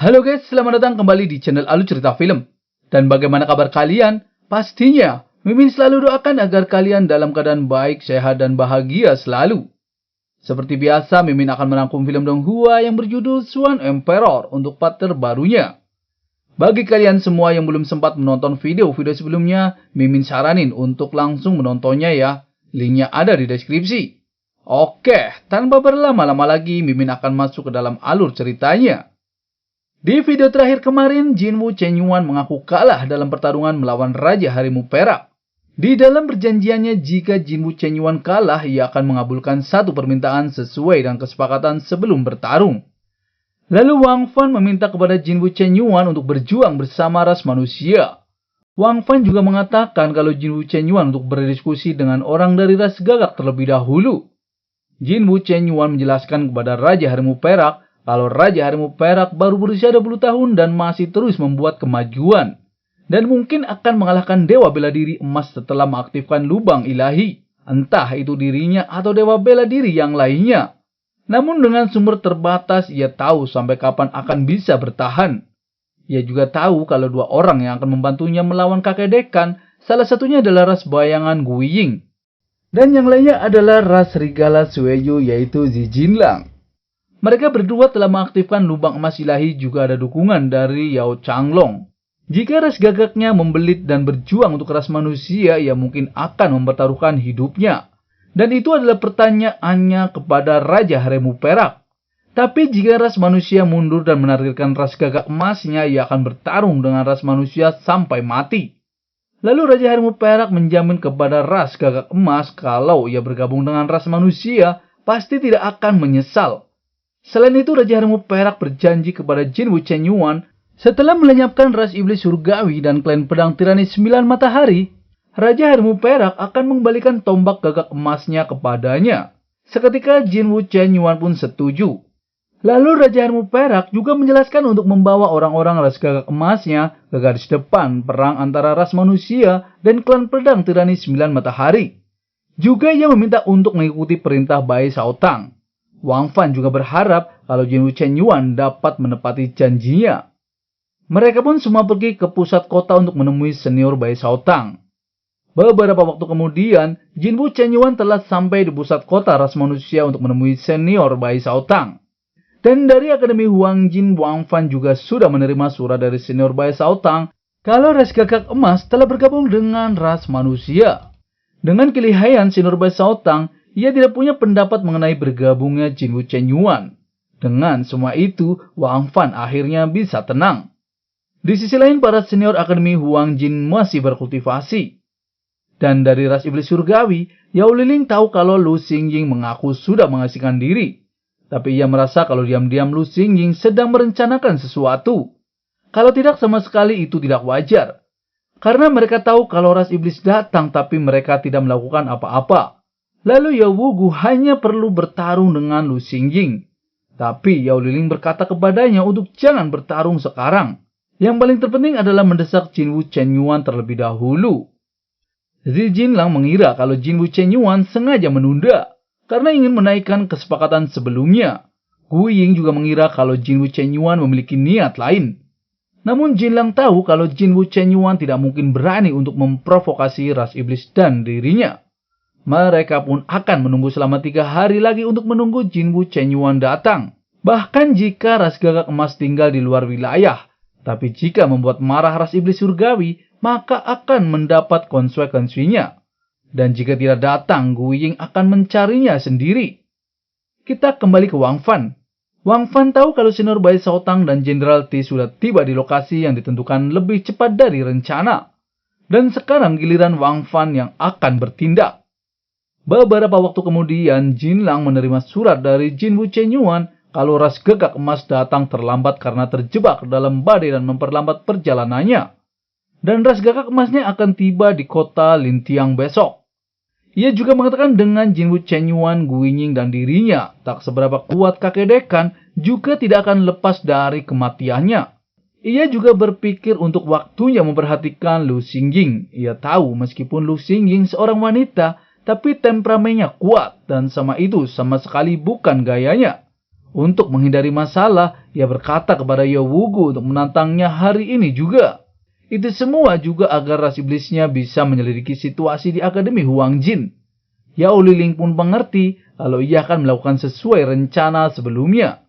Halo guys, selamat datang kembali di channel Alu Cerita Film. Dan bagaimana kabar kalian? Pastinya, Mimin selalu doakan agar kalian dalam keadaan baik, sehat, dan bahagia selalu. Seperti biasa, Mimin akan merangkum film Donghua yang berjudul Swan Emperor untuk part terbarunya. Bagi kalian semua yang belum sempat menonton video-video sebelumnya, Mimin saranin untuk langsung menontonnya ya. Linknya ada di deskripsi. Oke, tanpa berlama-lama lagi, Mimin akan masuk ke dalam alur ceritanya. Di video terakhir kemarin, Jinwoo Chenyuan mengaku kalah dalam pertarungan melawan Raja Harimau Perak. Di dalam perjanjiannya, jika Jinwoo Chenyuan kalah, ia akan mengabulkan satu permintaan sesuai dengan kesepakatan sebelum bertarung. Lalu Wang Fan meminta kepada Jinwoo Chenyuan untuk berjuang bersama ras manusia. Wang Fan juga mengatakan kalau Jinwoo Chenyuan untuk berdiskusi dengan orang dari ras gagak terlebih dahulu. Jinwoo Chenyuan menjelaskan kepada Raja Harimau Perak kalau Raja Harimau Perak baru berusia 20 tahun dan masih terus membuat kemajuan. Dan mungkin akan mengalahkan Dewa Bela Diri Emas setelah mengaktifkan lubang ilahi. Entah itu dirinya atau Dewa Bela Diri yang lainnya. Namun dengan sumber terbatas, ia tahu sampai kapan akan bisa bertahan. Ia juga tahu kalau dua orang yang akan membantunya melawan kakek Dekan, salah satunya adalah ras bayangan Guiying. Dan yang lainnya adalah ras serigala Sueyo yaitu Zi Jinlang. Mereka berdua telah mengaktifkan lubang emas ilahi, juga ada dukungan dari Yao Changlong. Jika ras gagaknya membelit dan berjuang untuk ras manusia, ia mungkin akan mempertaruhkan hidupnya. Dan itu adalah pertanyaannya kepada Raja Harimau Perak. Tapi jika ras manusia mundur dan menargetkan ras gagak emasnya, ia akan bertarung dengan ras manusia sampai mati. Lalu Raja Harimau Perak menjamin kepada ras gagak emas kalau ia bergabung dengan ras manusia, pasti tidak akan menyesal. Selain itu, Raja Harimau Perak berjanji kepada Jinwoo Chenyuan setelah melenyapkan ras iblis surgawi dan klan pedang tirani 9 matahari, Raja Harimau Perak akan mengembalikan tombak gagak emasnya kepadanya. Seketika Jinwoo Chenyuan pun setuju. Lalu Raja Harimau Perak juga menjelaskan untuk membawa orang-orang ras gagak emasnya ke garis depan perang antara ras manusia dan klan pedang tirani 9 matahari. Juga ia meminta untuk mengikuti perintah Bai Shaotang. Wang Fan juga berharap kalau Jinwoo Chenyuan dapat menepati janjinya. Mereka pun semua pergi ke pusat kota untuk menemui senior Bai Shaotang. Beberapa waktu kemudian, Jinwoo Chenyuan telah sampai di pusat kota ras manusia untuk menemui senior Bai Shaotang. Dan dari Akademi Huangjin, Wang Fan juga sudah menerima surat dari senior Bai Shaotang kalau ras gagak emas telah bergabung dengan ras manusia. Dengan kelihayan senior Bai Shaotang, ia tidak punya pendapat mengenai bergabungnya Jinwoo Chenyuan. Dengan semua itu, Wang Fan akhirnya bisa tenang. Di sisi lain, para senior Akademi Huangjin masih berkultivasi. Dan dari ras iblis surgawi, Yao Liling tahu kalau Lu Xingying mengaku sudah mengasingkan diri. Tapi ia merasa kalau diam-diam Lu Xingying sedang merencanakan sesuatu. Kalau tidak, sama sekali itu tidak wajar. Karena mereka tahu kalau ras iblis datang tapi mereka tidak melakukan apa-apa. Lalu Yao Wugu hanya perlu bertarung dengan Lu Xingying. Tapi Yao Liling berkata kepadanya untuk jangan bertarung sekarang. Yang paling terpenting adalah mendesak Jinwoo Chenyuan terlebih dahulu. Zi Jinlang mengira kalau Jinwoo Chenyuan sengaja menunda karena ingin menaikkan kesepakatan sebelumnya. Guiying juga mengira kalau Jinwoo Chenyuan memiliki niat lain. Namun Jinlang tahu kalau Jinwoo Chenyuan tidak mungkin berani untuk memprovokasi ras iblis dan dirinya. Mereka pun akan menunggu selama 3 hari lagi untuk menunggu Jinwoo Chenyuan datang. Bahkan jika ras gagak emas tinggal di luar wilayah. Tapi jika membuat marah ras iblis surgawi, maka akan mendapat konsekuensinya. Dan jika tidak datang, Guiying akan mencarinya sendiri. Kita kembali ke Wang Fan. Wang Fan tahu kalau senior Bai Shaotang dan Jenderal T sudah tiba di lokasi yang ditentukan lebih cepat dari rencana. Dan sekarang giliran Wang Fan yang akan bertindak. Beberapa waktu kemudian, Jinlang menerima surat dari Jinwoo Chenyuan kalau ras gagak emas datang terlambat karena terjebak dalam badai dan memperlambat perjalanannya. Dan ras gagak emasnya akan tiba di kota Lintiang besok. Ia juga mengatakan dengan Jinwoo Chenyuan, Guiying dan dirinya tak seberapa kuat kakek Dekan juga tidak akan lepas dari kematiannya. Ia juga berpikir untuk waktunya memperhatikan Lu Xingying. Ia tahu meskipun Lu Xingying seorang wanita, tapi temperamennya kuat dan sama itu sama sekali bukan gayanya. Untuk menghindari masalah, ia berkata kepada Yao Wugu untuk menantangnya hari ini juga. Itu semua juga agar ras iblisnya bisa menyelidiki situasi di Akademi Huang Jin. Yao Liling pun mengerti kalau ia akan melakukan sesuai rencana sebelumnya.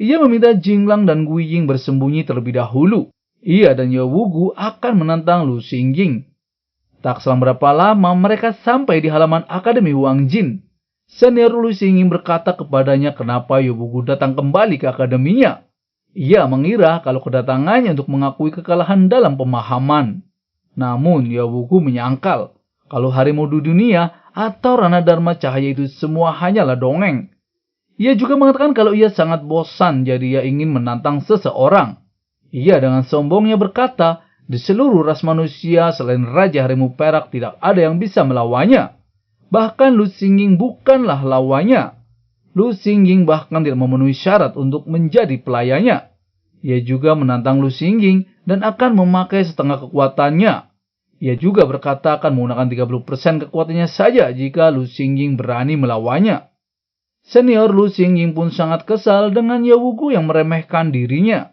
Ia meminta Jinglang dan Gui Ying bersembunyi terlebih dahulu. Ia dan Yao Wugu akan menantang Lu Xingying. Tak selang berapa lama mereka sampai di halaman Akademi Huang Jin. Senior Lu Xingying berkata kepadanya kenapa Yao Wugu datang kembali ke akademinya. Ia mengira kalau kedatangannya untuk mengakui kekalahan dalam pemahaman. Namun Yao Wugu menyangkal kalau harimau di dunia atau Rana Dharma Cahaya itu semua hanyalah dongeng. Ia juga mengatakan kalau ia sangat bosan jadi ia ingin menantang seseorang. Ia dengan sombongnya berkata, di seluruh ras manusia selain Raja Harimau Perak tidak ada yang bisa melawannya. Bahkan Lu Xingying bukanlah lawannya. Lu Xingying bahkan tidak memenuhi syarat untuk menjadi pelayannya. Ia juga menantang Lu Xingying dan akan memakai setengah kekuatannya. Ia juga berkata akan menggunakan 30% kekuatannya saja jika Lu Xingying berani melawannya. Senior Lu Xingying pun sangat kesal dengan Yao Wugu yang meremehkan dirinya.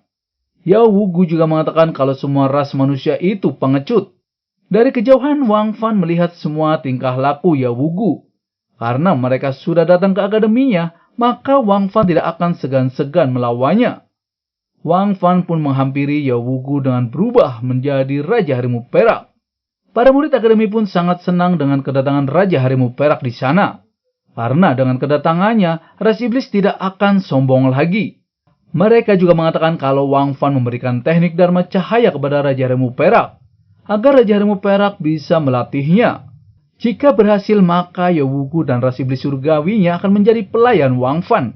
Yao Wugu juga mengatakan kalau semua ras manusia itu pengecut. Dari kejauhan Wang Fan melihat semua tingkah laku Yao Wugu. Karena mereka sudah datang ke akademinya, maka Wang Fan tidak akan segan-segan melawannya. Wang Fan pun menghampiri Yao Wugu dengan berubah menjadi Raja Harimau Perak. Para murid akademi pun sangat senang dengan kedatangan Raja Harimau Perak di sana. Karena dengan kedatangannya, ras iblis tidak akan sombong lagi. Mereka juga mengatakan kalau Wang Fan memberikan teknik Dharma Cahaya kepada Raja Harimau Perak, agar Raja Harimau Perak bisa melatihnya. Jika berhasil, maka Yao Wugu dan ras iblis surgawinya akan menjadi pelayan Wang Fan.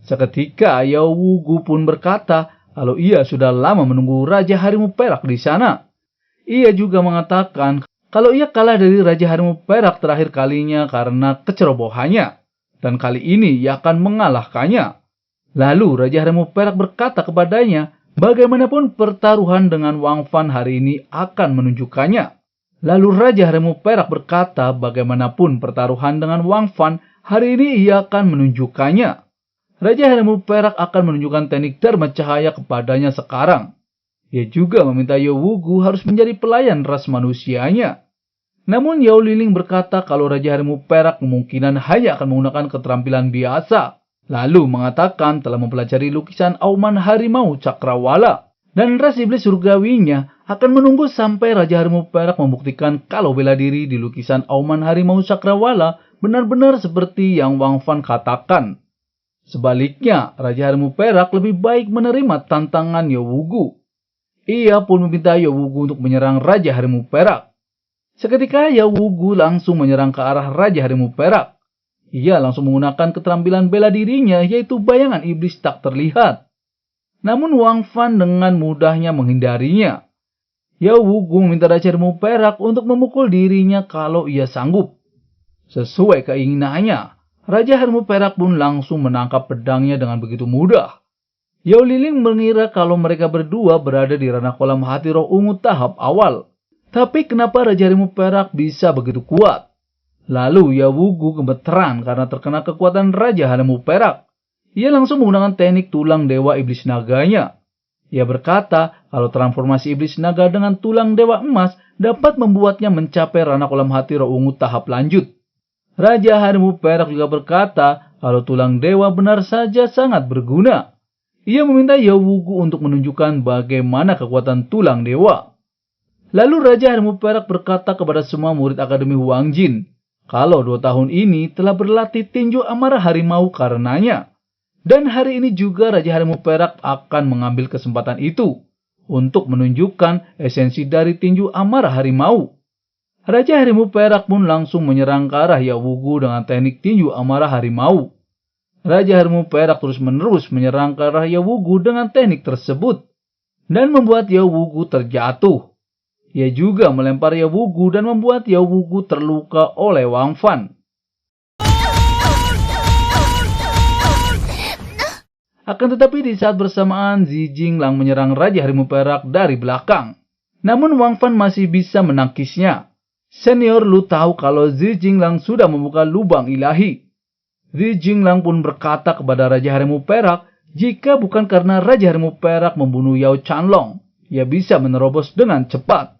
Seketika Yao Wugu pun berkata kalau ia sudah lama menunggu Raja Harimau Perak di sana. Ia juga mengatakan kalau ia kalah dari Raja Harimau Perak terakhir kalinya karena kecerobohannya. Dan kali ini ia akan mengalahkannya. Lalu Raja Harimau Perak berkata kepadanya, bagaimanapun pertaruhan dengan Wang Fan hari ini akan menunjukkannya. Lalu Raja Harimau Perak berkata bagaimanapun pertaruhan dengan Wang Fan hari ini ia akan menunjukkannya. Raja Harimau Perak akan menunjukkan teknik Dharma Cahaya kepadanya sekarang. Ia juga meminta Yao Wugu harus menjadi pelayan ras manusianya. Namun Yao Liling berkata kalau Raja Harimau Perak kemungkinan hanya akan menggunakan keterampilan biasa. Lalu mengatakan telah mempelajari lukisan auman harimau cakrawala. Dan ras iblis surgawinya akan menunggu sampai Raja Harimau Perak membuktikan kalau bela diri di lukisan auman harimau cakrawala benar-benar seperti yang Wang Fan katakan. Sebaliknya, Raja Harimau Perak lebih baik menerima tantangan Yao Wugu. Ia pun meminta Yao Wugu untuk menyerang Raja Harimau Perak. Seketika Yao Wugu langsung menyerang ke arah Raja Harimau Perak. Ia langsung menggunakan keterampilan bela dirinya yaitu bayangan iblis tak terlihat. Namun Wang Fan dengan mudahnya menghindarinya. Yao Wugu meminta Raja Harimau Perak untuk memukul dirinya kalau ia sanggup. Sesuai keinginannya, Raja Harimau Perak pun langsung menangkap pedangnya dengan begitu mudah. Yao Liling mengira kalau mereka berdua berada di ranah kolam hati roh ungu tahap awal. Tapi kenapa Raja Harimau Perak bisa begitu kuat? Lalu Yao Wugu gemeteran karena terkena kekuatan Raja Harimau Perak. Ia langsung menggunakan teknik tulang dewa iblis naganya. Ia berkata kalau transformasi iblis naga dengan tulang dewa emas dapat membuatnya mencapai ranah kolam hati roh ungu tahap lanjut. Raja Harimau Perak juga berkata kalau tulang dewa benar saja sangat berguna. Ia meminta Yao Wugu untuk menunjukkan bagaimana kekuatan tulang dewa. Lalu Raja Harimau Perak berkata kepada semua murid Akademi Huang Jin kalau 2 tahun ini telah berlatih tinju amarah harimau karenanya. Dan hari ini juga Raja Harimau Perak akan mengambil kesempatan itu untuk menunjukkan esensi dari tinju amarah harimau. Raja Harimau Perak pun langsung menyerang ke arah Yao Wugu dengan teknik tinju amarah harimau. Raja Harimau Perak terus-menerus menyerang ke arah Yao Wugu dengan teknik tersebut dan membuat Yao Wugu terjatuh. Ia juga melempar Yao Wugu dan membuat Yao Wugu terluka oleh Wang Fan. Akan tetapi di saat bersamaan Zi Jinglang menyerang Raja Harimau Perak dari belakang. Namun Wang Fan masih bisa menangkisnya. Senior Lu tahu kalau Zi Jinglang sudah membuka lubang ilahi. Li Jinglang pun berkata kepada Raja Harimau Perak, jika bukan karena Raja Harimau Perak membunuh Yao Chanlong, ia bisa menerobos dengan cepat.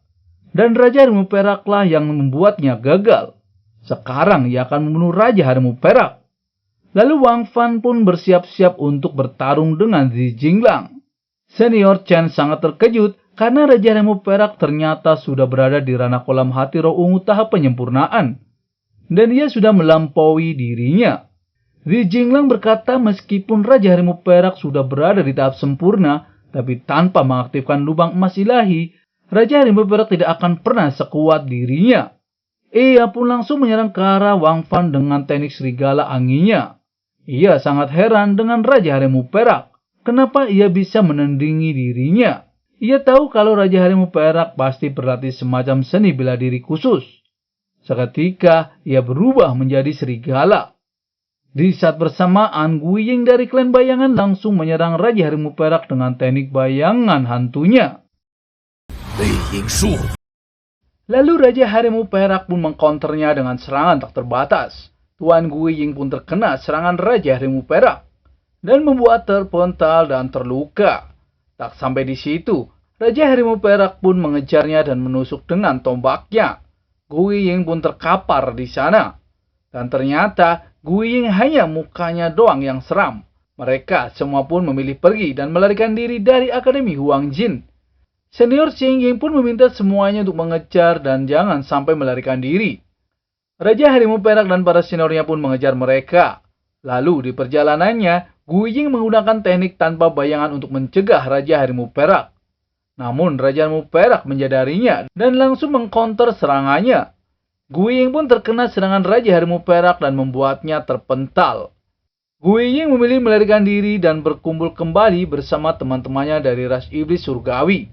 Dan Raja Harimau Peraklah yang membuatnya gagal. Sekarang ia akan membunuh Raja Harimau Perak. Lalu Wang Fan pun bersiap-siap untuk bertarung dengan Li Jinglang. Senior Chen sangat terkejut karena Raja Harimau Perak ternyata sudah berada di ranah kolam hati roh ungu tahap penyempurnaan. Dan ia sudah melampaui dirinya. Li Jinglang berkata meskipun Raja Harimau Perak sudah berada di tahap sempurna, tapi tanpa mengaktifkan lubang emas ilahi, Raja Harimau Perak tidak akan pernah sekuat dirinya. Ia pun langsung menyerang ke arah Wang Fan dengan teknik serigala anginnya. Ia sangat heran dengan Raja Harimau Perak. Kenapa ia bisa menandingi dirinya? Ia tahu kalau Raja Harimau Perak pasti berlatih semacam seni bela diri khusus. Seketika ia berubah menjadi serigala. Di saat bersamaan, Guiying dari klan bayangan langsung menyerang Raja Harimau Perak dengan teknik bayangan hantunya. Lalu Raja Harimau Perak pun mengkonternya dengan serangan tak terbatas. Tuan Guiying pun terkena serangan Raja Harimau Perak dan membuat terpental dan terluka. Tak sampai di situ, Raja Harimau Perak pun mengejarnya dan menusuk dengan tombaknya. Guiying pun terkapar di sana. Dan ternyata Guiying hanya mukanya doang yang seram. Mereka semua pun memilih pergi dan melarikan diri dari Akademi Huang Jin. Senior Xing Ying pun meminta semuanya untuk mengejar dan jangan sampai melarikan diri. Raja Harimau Perak dan para seniornya pun mengejar mereka. Lalu di perjalanannya, Guiying menggunakan teknik tanpa bayangan untuk mencegah Raja Harimau Perak. Namun Raja Harimau Perak menyadarinya dan langsung mengcounter serangannya. Guiying pun terkena serangan Raja Harimau Perak dan membuatnya terpental. Guiying memilih melarikan diri dan berkumpul kembali bersama teman-temannya dari ras iblis surgawi.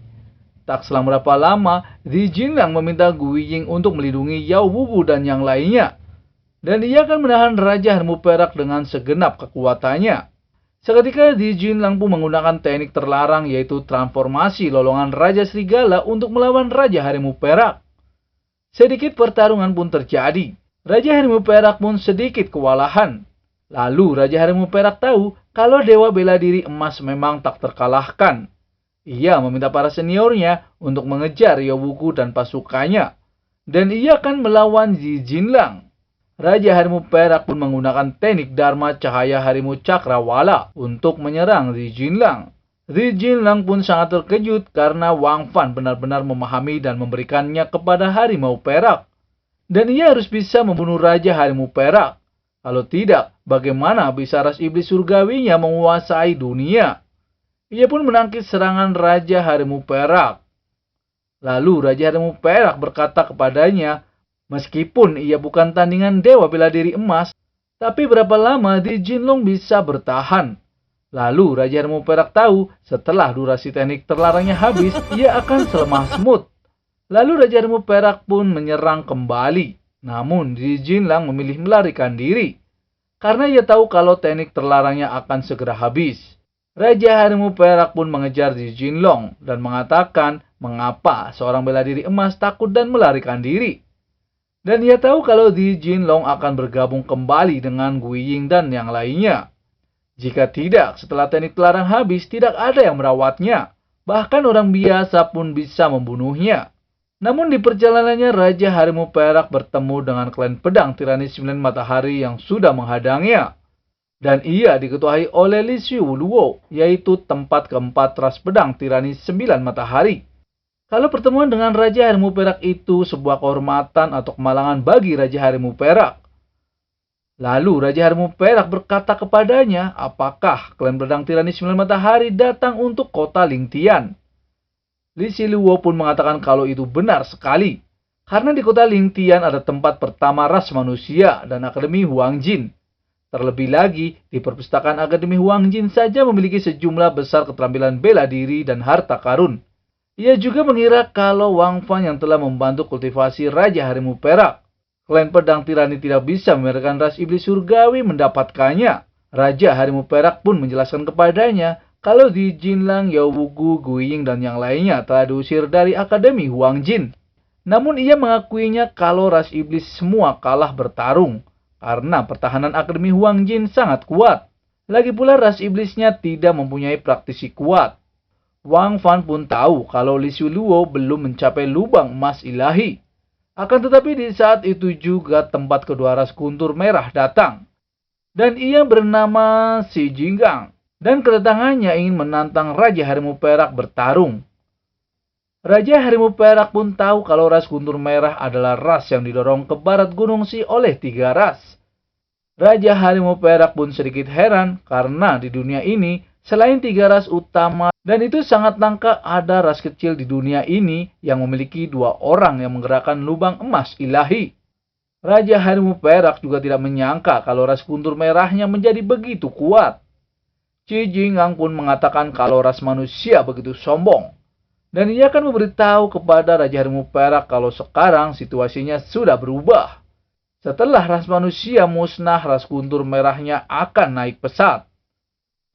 Tak selang berapa lama, Li Jinglang meminta Guiying untuk melindungi Yao Wugu dan yang lainnya. Dan ia akan menahan Raja Harimau Perak dengan segenap kekuatannya. Seketika Li Jinglang pun menggunakan teknik terlarang yaitu transformasi lolongan Raja Serigala untuk melawan Raja Harimau Perak. Sedikit pertarungan pun terjadi. Raja Harimau Perak pun sedikit kewalahan. Lalu Raja Harimau Perak tahu kalau Dewa Bela Diri Emas memang tak terkalahkan. Ia meminta para seniornya untuk mengejar Yao Wugu dan pasukannya. Dan ia akan melawan Li Jinglang. Raja Harimau Perak pun menggunakan teknik Dharma Cahaya Harimau Cakrawala untuk menyerang Li Jinglang. Li Jinglang pun sangat terkejut karena Wang Fan benar-benar memahami dan memberikannya kepada Harimau Perak. Dan ia harus bisa membunuh Raja Harimau Perak. Kalau tidak, bagaimana bisa ras iblis surgawinya menguasai dunia? Ia pun menangkis serangan Raja Harimau Perak. Lalu Raja Harimau Perak berkata kepadanya, meskipun ia bukan tandingan Dewa Bela Diri Emas, tapi berapa lama Li Jinglang bisa bertahan? Lalu Raja Harimau Perak tahu setelah durasi teknik terlarangnya habis, ia akan selemah semut. Lalu Raja Harimau Perak pun menyerang kembali. Namun Li Jinglang memilih melarikan diri. Karena ia tahu kalau teknik terlarangnya akan segera habis. Raja Harimau Perak pun mengejar Li Jinglang dan mengatakan mengapa seorang bela diri emas takut dan melarikan diri. Dan ia tahu kalau Li Jinglang akan bergabung kembali dengan Guiying dan yang lainnya. Jika tidak, setelah teknik terlarang habis, tidak ada yang merawatnya. Bahkan orang biasa pun bisa membunuhnya. Namun di perjalanannya, Raja Harimau Perak bertemu dengan klan pedang tirani 9 matahari yang sudah menghadangnya. Dan ia diketuai oleh Li Xiuluo, yaitu tempat keempat ras pedang tirani 9 matahari. Kalau pertemuan dengan Raja Harimau Perak itu sebuah kehormatan atau kemalangan bagi Raja Harimau Perak. Lalu Raja Harimau Perak berkata kepadanya, apakah klan pedang tirani 9 matahari datang untuk kota Lingtian? Li Xiuluo pun mengatakan kalau itu benar sekali. Karena di kota Lingtian ada tempat pertama ras manusia dan Akademi Huang Jin. Terlebih lagi, di perpustakaan Akademi Huang Jin saja memiliki sejumlah besar keterampilan bela diri dan harta karun. Ia juga mengira kalau Wang Fan yang telah membantu kultivasi Raja Harimau Perak. Klan pedang tirani tidak bisa membiarkan ras iblis surgawi mendapatkannya. Raja Harimau Perak pun menjelaskan kepadanya kalau Li Jinglang, Yao Wugu, Guiying, dan yang lainnya telah diusir dari Akademi Huang Jin. Namun ia mengakuinya kalau ras iblis semua kalah bertarung. karena pertahanan Akademi Huang Jin sangat kuat. Lagi pula ras iblisnya tidak mempunyai praktisi kuat. Wang Fan pun tahu kalau Li Luo belum mencapai lubang emas ilahi. Akan tetapi di saat itu juga tempat kedua ras guntur merah datang. Dan ia bernama Xi Jinggang. Dan kedatangannya ingin menantang Raja Harimau Perak bertarung. Raja Harimau Perak pun tahu kalau ras guntur merah adalah ras yang didorong ke barat Gunung Si oleh 3 ras. Raja Harimau Perak pun sedikit heran karena di dunia ini selain 3 ras utama dan itu sangat langka ada ras kecil di dunia ini yang memiliki 2 orang yang menggerakkan lubang emas ilahi. Raja Harimau Perak juga tidak menyangka kalau ras guntur merahnya menjadi begitu kuat. Xi Jinggang pun mengatakan kalau ras manusia begitu sombong. Dan ia akan memberitahu kepada Raja Harimau Perak kalau sekarang situasinya sudah berubah. Setelah ras manusia musnah, ras guntur merahnya akan naik pesat.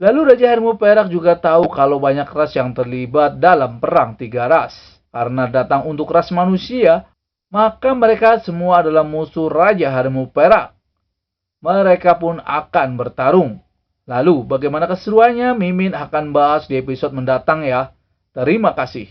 Lalu Raja Harimau Perak juga tahu kalau banyak ras yang terlibat dalam perang 3 ras. Karena datang untuk ras manusia, maka mereka semua adalah musuh Raja Harimau Perak. Mereka pun akan bertarung. Lalu bagaimana keseruannya Mimin akan bahas di episode mendatang ya. Terima kasih.